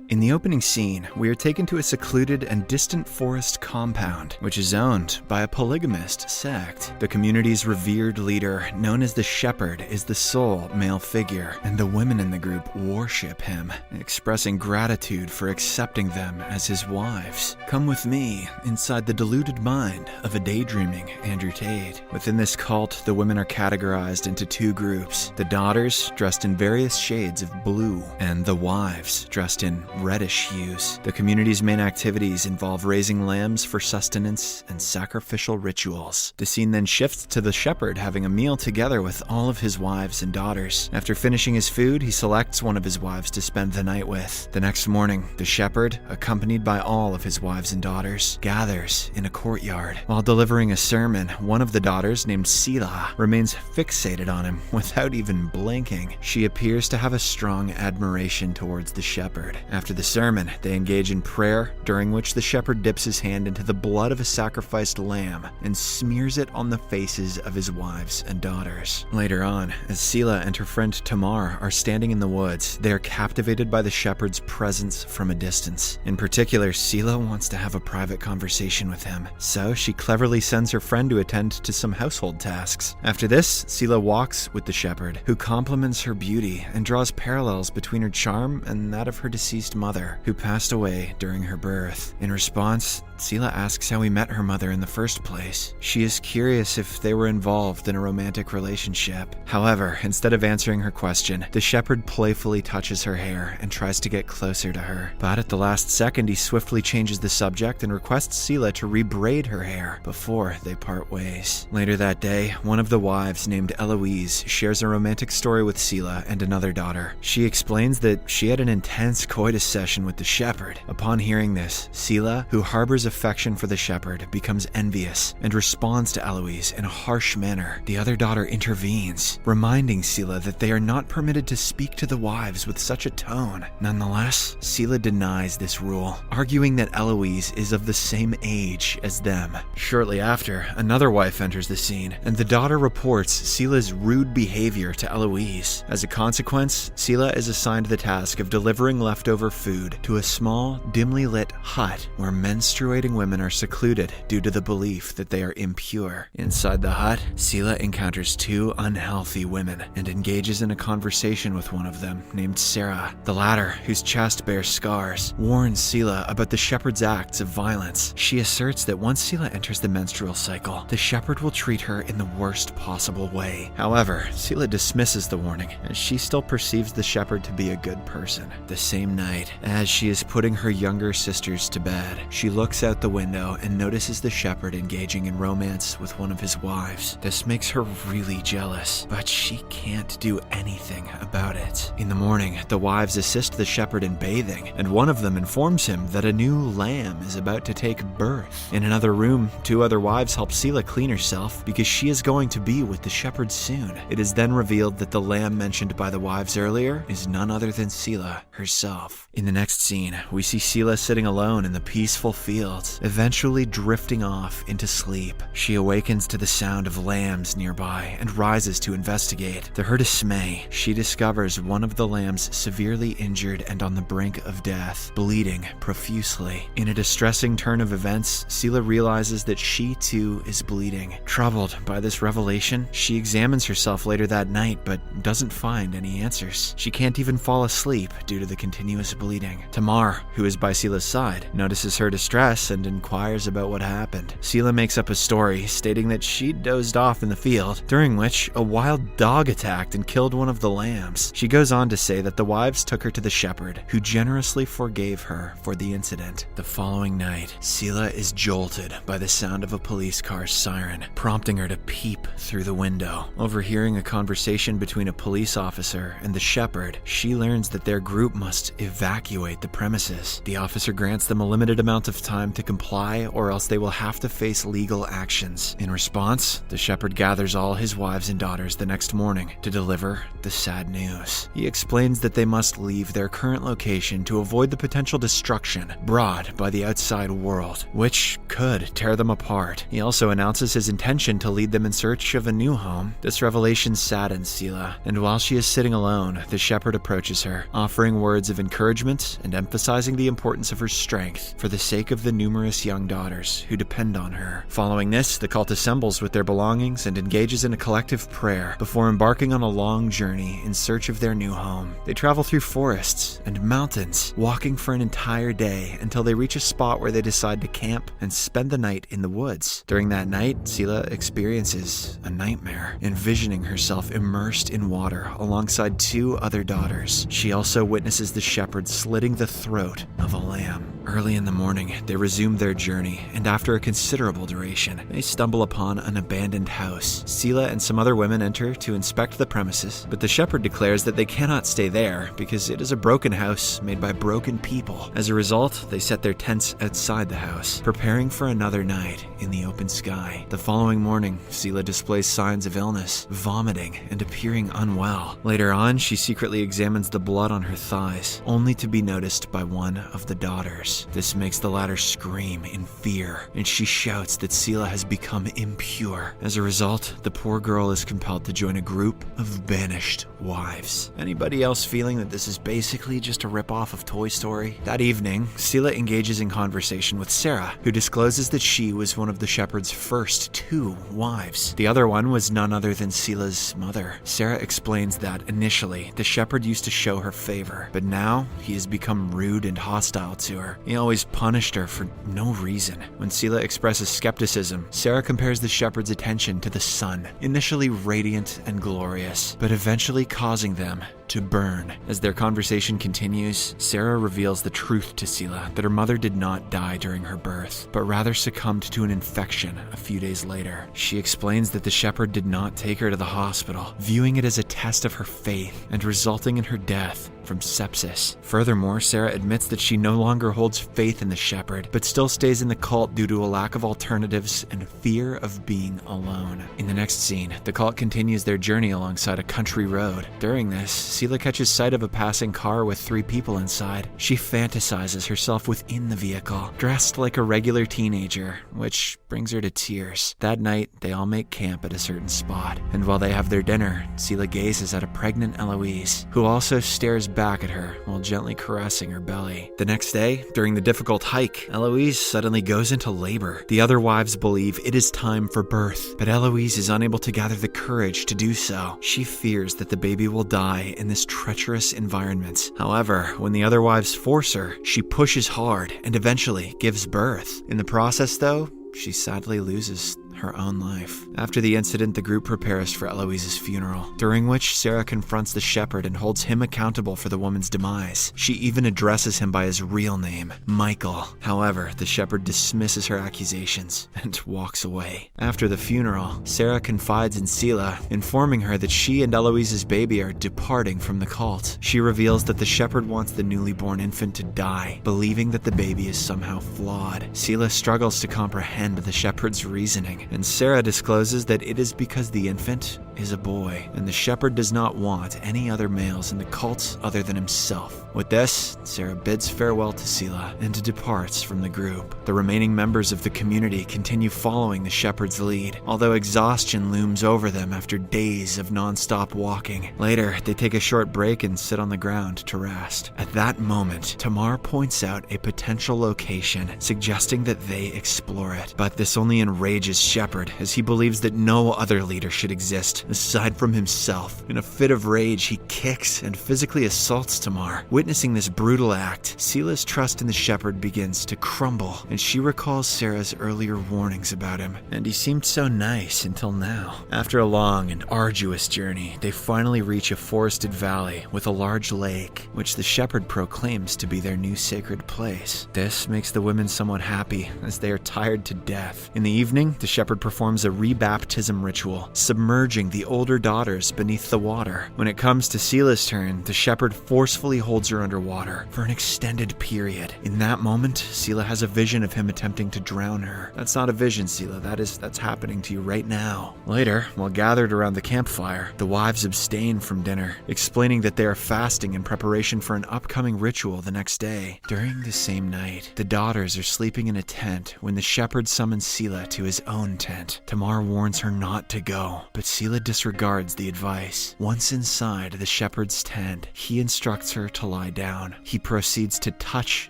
In the opening scene, we are taken to a secluded and distant forest compound, which is owned by a polygamist sect. The community's revered leader, known as the Shepherd, is the sole male figure, and the women in the group worship him, expressing gratitude for accepting them as his wives. Come with me inside the deluded mind of a daydreaming Andrew Tate. Within this cult, the women are categorized into two groups: the daughters, dressed in various shades of blue, and the wives, dressed in reddish hues. The community's main activities involve raising lambs for sustenance and sacrificial rituals. The scene then shifts to the shepherd having a meal together with all of his wives and daughters. After finishing his food, he selects one of his wives to spend the night with. The next morning, the shepherd, accompanied by all of his wives and daughters, gathers in a courtyard. While delivering a sermon, one of the daughters, named Sila, remains fixated on him without even blinking. She appears to have a strong admiration towards the shepherd. After the sermon, they engage in prayer, during which the shepherd dips his hand into the blood of a sacrificed lamb and smears it on the faces of his wives and daughters. Later on, as Sila and her friend Tamar are standing in the woods, they are captivated by the shepherd's presence from a distance. In particular, Sila wants to have a private conversation with him, so she cleverly sends her friend to attend to some household tasks. After this, Sila walks with the shepherd, who compliments her beauty and draws parallels between her charm and that of her deceased mother, who passed away during her birth. In response, Sila asks how he met her mother in the first place. She is curious if they were involved in a romantic relationship. However, instead of answering her question, the shepherd playfully touches her hair and tries to get closer to her. But at the last second, he swiftly changes the subject and requests Sila to rebraid her hair before they part ways. Later that day, one of the wives, named Eloise, shares a romantic story with Sila and another daughter. She explains that she had an intense coitus session with the shepherd. Upon hearing this, Sila, who harbors affection for the shepherd, becomes envious and responds to Eloise in a harsh manner. The other daughter intervenes, reminding Sila that they are not permitted to speak to the wives with such a tone. Nonetheless, Sila denies this rule, arguing that Eloise is of the same age as them. Shortly after, another wife enters the scene, and the daughter reports Sila's rude behavior to Eloise. As a consequence, Sila is assigned the task of delivering leftover food to a small, dimly lit hut where menstruating women are secluded due to the belief that they are impure. Inside the hut, Sila encounters two unhealthy women and engages in a conversation with one of them, named Sarah. The latter, whose chest bears scars, warns Sila about the shepherd's acts of violence. She asserts that once Sila enters the menstrual cycle, the shepherd will treat her in the worst possible way. However, Sila dismisses the warning, as she still perceives the shepherd to be a good person. The same night, as she is putting her younger sisters to bed, she looks out the window and notices the shepherd engaging in romance with one of his wives. This makes her really jealous, but she can't do anything about it. In the morning, the wives assist the shepherd in bathing, and one of them informs him that a new lamb is about to take birth. In another room, two other wives help Sila clean herself because she is going to be with the shepherd soon. It is then revealed that the lamb mentioned by the wives earlier is none other than Sila herself. In the next scene, we see Sila sitting alone in the peaceful fields, eventually drifting off into sleep. She awakens to the sound of lambs nearby and rises to investigate. To her dismay, she discovers one of the lambs severely injured and on the brink of death, bleeding profusely. In a distressing turn of events, Sila realizes that she too is bleeding. Troubled by this revelation, she examines herself later that night but doesn't find any answers. She can't even fall asleep due to the continuous bleeding. Tamar, who is by Sila's side, notices her distress and inquires about what happened. Sila makes up a story stating that she dozed off in the field, during which a wild dog attacked and killed one of the lambs. She goes on to say that the wives took her to the shepherd, who generously forgave her for the incident. The following night, Sila is jolted by the sound of a police car's siren, prompting her to peep through the window. Overhearing a conversation between a police officer and the shepherd, she learns that their group must evacuate the premises. The officer grants them a limited amount of time to comply, or else they will have to face legal actions. In response, the shepherd gathers all his wives and daughters the next morning to deliver the sad news. He explains that they must leave their current location to avoid the potential destruction brought by the outside world, which could tear them apart. He also announces his intention to lead them in search of a new home. This revelation saddens Sila, and while she is sitting alone, the shepherd approaches her, offering words of encouragement encouragement and emphasizing the importance of her strength for the sake of the numerous young daughters who depend on her. Following this, the cult assembles with their belongings and engages in a collective prayer before embarking on a long journey in search of their new home. They travel through forests and mountains, walking for an entire day until they reach a spot where they decide to camp and spend the night in the woods. During that night, Sela experiences a nightmare, envisioning herself immersed in water alongside two other daughters. She also witnesses the shepherd slitting the throat of a lamb. Early in the morning, they resume their journey, and after a considerable duration, they stumble upon an abandoned house. Sela and some other women enter to inspect the premises, but the shepherd declares that they cannot stay there because it is a broken house made by broken people. As a result, they set their tents outside the house, preparing for another night in the open sky. The following morning, Sela displays signs of illness, vomiting, and appearing unwell. Later on, she secretly examines the blood on her thighs, only to be noticed by one of the daughters. This makes the latter scream in fear, and she shouts that Sela has become impure. As a result, the poor girl is compelled to join a group of banished wives. Anybody else feeling that this is basically just a ripoff of Toy Story? That evening, Sela engages in conversation with Sarah, who discloses that she was one of the shepherd's first two wives. The other one was none other than Sela's mother. Sarah explains that initially, the shepherd used to show her favor, but now he has become rude and hostile to her. He always punished her for no reason. When Sela expresses skepticism, Sarah compares the shepherd's attention to the sun, initially radiant and glorious, but eventually causing them to burn. As their conversation continues, Sarah reveals the truth to Sela that her mother did not die during her birth, but rather succumbed to an infection a few days later. She explains that the shepherd did not take her to the hospital, viewing it as a test of her faith and resulting in her death from sepsis. Furthermore, Sarah admits that she no longer holds faith in the shepherd, but still stays in the cult due to a lack of alternatives and fear of being alone. In the next scene, the cult continues their journey alongside a country road. During this, Sela catches sight of a passing car with 3 people inside. She fantasizes herself within the vehicle, dressed like a regular teenager, which brings her to tears. That night, they all make camp at a certain spot, and while they have their dinner, Sela gazes at a pregnant Eloise, who also stares back at her while gently caressing her belly. The next day, during the difficult hike, Eloise suddenly goes into labor. The other wives believe it is time for birth, but Eloise is unable to gather the courage to do so. She fears that the baby will die in this treacherous environment. However, when the other wives force her, she pushes hard and eventually gives birth. In the process, though, she sadly loses her own life. After the incident, the group prepares for Eloise's funeral, during which Sarah confronts the shepherd and holds him accountable for the woman's demise. She even addresses him by his real name, Michael. However, the shepherd dismisses her accusations and walks away. After the funeral, Sarah confides in Sela, informing her that she and Eloise's baby are departing from the cult. She reveals that the shepherd wants the newly born infant to die, believing that the baby is somehow flawed. Sela struggles to comprehend the shepherd's reasoning, and Sarah discloses that it is because the infant is a boy, and the shepherd does not want any other males in the cult other than himself. With this, Sarah bids farewell to Sela and departs from the group. The remaining members of the community continue following the shepherd's lead, although exhaustion looms over them after days of non-stop walking. Later, they take a short break and sit on the ground to rest. At that moment, Tamar points out a potential location, suggesting that they explore it. But this only enrages Shepherd, as he believes that no other leader should exist aside from himself. In a fit of rage, he kicks and physically assaults Tamar. Witnessing this brutal act, Sela's trust in the shepherd begins to crumble, and she recalls Sarah's earlier warnings about him. And he seemed so nice until now. After a long and arduous journey, they finally reach a forested valley with a large lake, which the shepherd proclaims to be their new sacred place. This makes the women somewhat happy, as they are tired to death. In the evening, the shepherd performs a rebaptism ritual, submerging the older daughters beneath the water. When it comes to Sela's turn, the shepherd forcefully holds her underwater for an extended period. In that moment, Sela has a vision of him attempting to drown her. That's not a vision, Sela. That's happening to you right now. Later, while gathered around the campfire, the wives abstain from dinner, explaining that they are fasting in preparation for an upcoming ritual the next day. During the same night, the daughters are sleeping in a tent when the shepherd summons Sela to his own tent. Tamar warns her not to go, but Sela Selah disregards the advice. Once inside the shepherd's tent, he instructs her to lie down. He proceeds to touch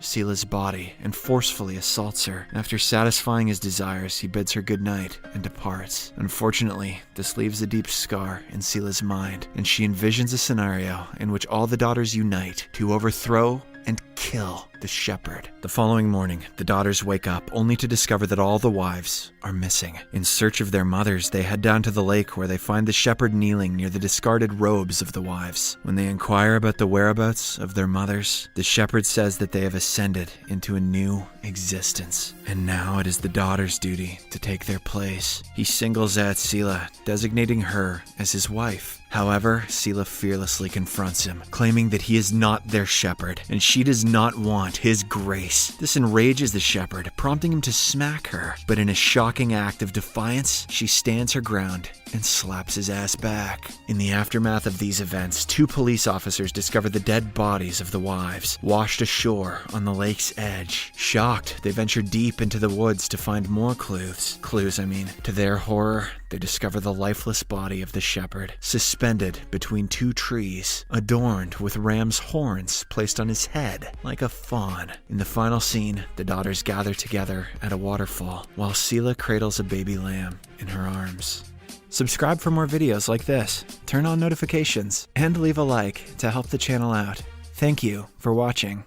Selah's body and forcefully assaults her. After satisfying his desires, he bids her goodnight and departs. Unfortunately, this leaves a deep scar in Selah's mind, and she envisions a scenario in which all the daughters unite to overthrow and kill the shepherd. The following morning, the daughters wake up only to discover that all the wives are missing. In search of their mothers, they head down to the lake where they find the shepherd kneeling near the discarded robes of the wives. When they inquire about the whereabouts of their mothers, the shepherd says that they have ascended into a new existence, and now it is the daughter's duty to take their place. He singles out Selah, designating her as his wife. However, Selah fearlessly confronts him, claiming that he is not their shepherd, and she does not want his grace. This enrages the shepherd, prompting him to smack her, but in a shocking act of defiance, she stands her ground and slaps his ass back. In the aftermath of these events, 2 police officers discover the dead bodies of the wives, washed ashore on the lake's edge. Shocked, they venture deep into the woods to find more clues. To their horror, they discover the lifeless body of the shepherd, suspended between 2 trees, adorned with ram's horns placed on his head like a fawn. In the final scene, the daughters gather together at a waterfall, while Selah cradles a baby lamb in her arms. Subscribe for more videos like this, turn on notifications, and leave a like to help the channel out. Thank you for watching.